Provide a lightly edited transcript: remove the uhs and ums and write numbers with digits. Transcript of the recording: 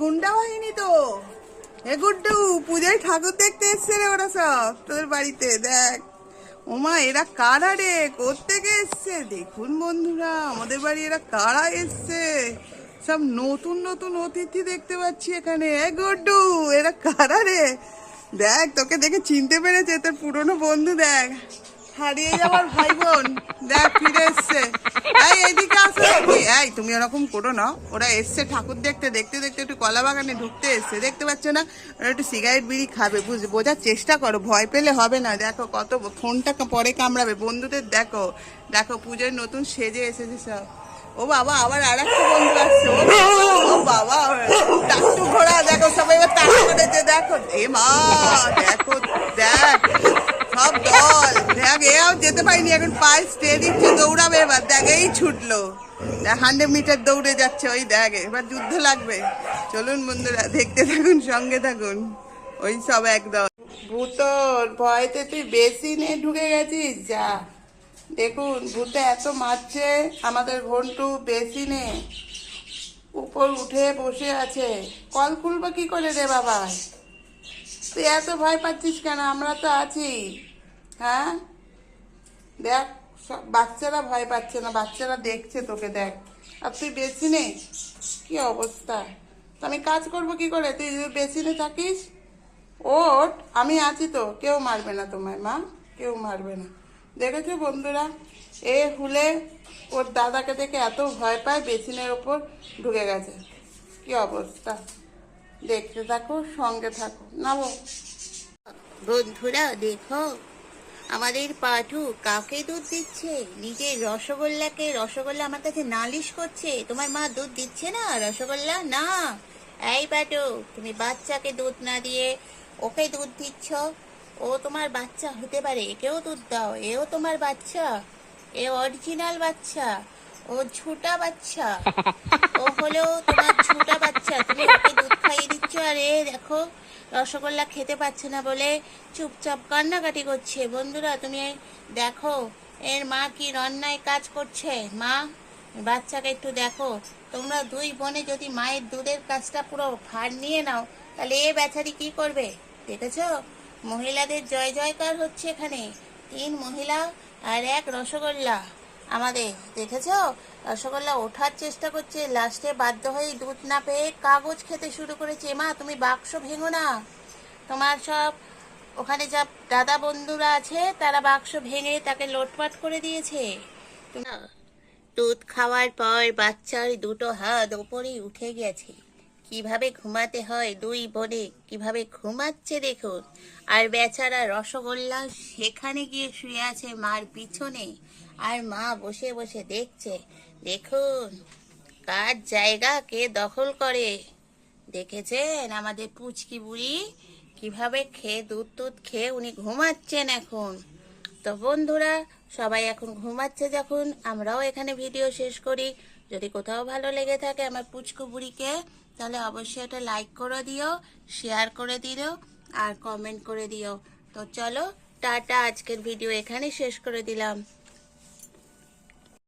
গুন্ডা বাহিনী তো। এ গুড্ডু, পূজায় ঠাকুর দেখতে এসছে রে ওরা সব তোদের বাড়িতে। দেখ ওমা, এরা কারা রে, কোত্থেকে এসছে দেখুন বন্ধুরা, আমাদের বাড়ি এরা কারা এসছে। সব নতুন নতুন অতিথি দেখতে পাচ্ছি এখানে। এ গুড্ডু, এরা কারা রে? দেখ, তোকে দেখে চিনতে পেরেছে, তোর পুরনো বন্ধু। দেখ, হারিয়ে যাওয়ার ভাই বোন, দেখ ফিরে এসছে। এই এইদিকে আসো। এই তুমি ওরকম করো না, ওরা এসছে ঠাকুর দেখতে দেখতে দেখতে একটু কলা বাগানে ঢুকতে এসছে, দেখতে পাচ্ছ না? ওরা একটু সিগারেট বিড়ি খাবে, বোঝার চেষ্টা করো, ভয় পেলে হবে না। দেখো কত ফোনটা পরে কামড়াবে বন্ধুদের। দেখো দেখো, পুজোর নতুন সেজে এসেছে সব। ও বাবা, আবার আর একটা বন্ধু আসছে। ও বাবা, টাকটু ঘোড়া, দেখো সবাই এবার তাক করেছে। দেখো এ মা, দেখো দেখ সব দল। দেখ এও যেতে পারিনি, এখন পায়ে স্টে দিচ্ছে, দৌড়াবে এবার। দেখ এই ছুটলো, 100 মিটার দৌড়ে যাচ্ছে। ওই দেখ, এবার যুদ্ধ লাগবে। চলুন বন্ধুরা, দেখতে থাকুন, সঙ্গে থাকুন। ওই সব একদম ভূতর ভয়তে তুই বেশি নিয়ে ঢুকে গেছিস। যা, দেখুন ভূতে এত মারছে আমাদের ঘন্টু। বেশি নে উপর উঠে বসে আছে। কল খুলবো কি করে রে বাবা? তুই এত ভয় পাচ্ছিস কেন? আমরা তো আছি। হ্যাঁ দেখ, বাচ্চারা ভয় পাচ্ছে না, বাচ্চারা দেখছে তোকে। দেখ, আর তুই বেশি নে, কি অবস্থা। তো আমি কাজ করব কি করে? তুই বেশি নে থাকিস। ওঠ, আমি আছি তো, কেউ মারবে না তোমায় মা, কেউ মারবে না। দেখেছো বন্ধুরা, এ হুলে ওর দাদাকে দেখে এত ভয় পায়, বেসিনের ওপর ঢুকে গেছে। কি অবস্থা, দেখতে থাকো, সঙ্গে থাকো। নামো বন্ধুরা, দেখো আমাদের পাঠু কাকে দুধ দিচ্ছে। নিজের রসগোল্লা আমার কাছে নালিশ করছে। তোমার মা দুধ দিচ্ছে না রসগোল্লা? না। এই পাঠু, তুমি বাচ্চাকে দুধ না দিয়ে ওকে দুধ দিচ্ছ। ও তোমার বাচ্চা হতে পারে, একেও দুধ দাও। এও তোমার বাচ্চা, এ অরিজিনাল বাচ্চা, ও ঝুটা বাচ্চা। ও হলো তোমার ঝুটা বাচ্চা, তুমি ওকে দুধ খাইয়ে দিচ্ছ। আর এ দেখো, রসগোল্লা খেতে পাচ্ছে না বলে চুপচাপ কান্নাকাটি করছে। বন্ধুরা, তুমি দেখো এর মা কি অন্যায় কাজ করছে। মা, বাচ্চাকে একটু দেখো। তোমরা দুই বোনে যদি মায়ের দুধের কাজটা পুরো ভার নিয়ে নাও, তাহলে এ বেচারি কি করবে? দেখেছো, মহিলাদের জয় জয়কার হচ্ছে এখানে। 3 মহিলা আর 1 রসগোল্লা আমাদের। দেখেছো, রসগোল্লা ওঠার চেষ্টা করছে, লাস্টে বাধ্য হয়ে দুধ না পেয়ে কাগজ খেতে শুরু করেছে। মা, তুমি বাক্স ভেঙো না। তোমার সব ওখানে যা দাদা বন্ধুরা আছে, তারা বাক্স ভেঙে তাকে লোটপাট করে দিয়েছে। তুমি দুধ খাওয়ার পর বাচ্চার দুটো হাত ওপরেই উঠে গেছে। কিভাবে ঘুমাতে হয় দুই বোনে, কিভাবে ঘুমাচ্ছে দেখুন। আর বেচারা রসগোল্লা সেখানে গিয়ে শুয়ে আছে মার পিছনে, আর মা বসে বসে দেখছে। দেখুন কার জায়গা কে দখল করে। দেখেছেন আমাদের পুচকি বুড়ি কিভাবে খেয়ে দুধ খেয়ে উনি ঘুমাচ্ছেন এখন। তো বন্ধুরা, সবাই এখন ঘুমাচ্ছে যখন, আমরাও এখানে ভিডিও শেষ করি। যদি কোথাও ভালো লেগে থাকে আমার পুচকু বুড়িকে, তাহলে অবশ্যই একটা লাইক করে দিও, শেয়ার করে দিও, আর কমেন্ট করে দিও। তো চলো টাটা, আজকের ভিডিও এখানে শেষ করে দিলাম।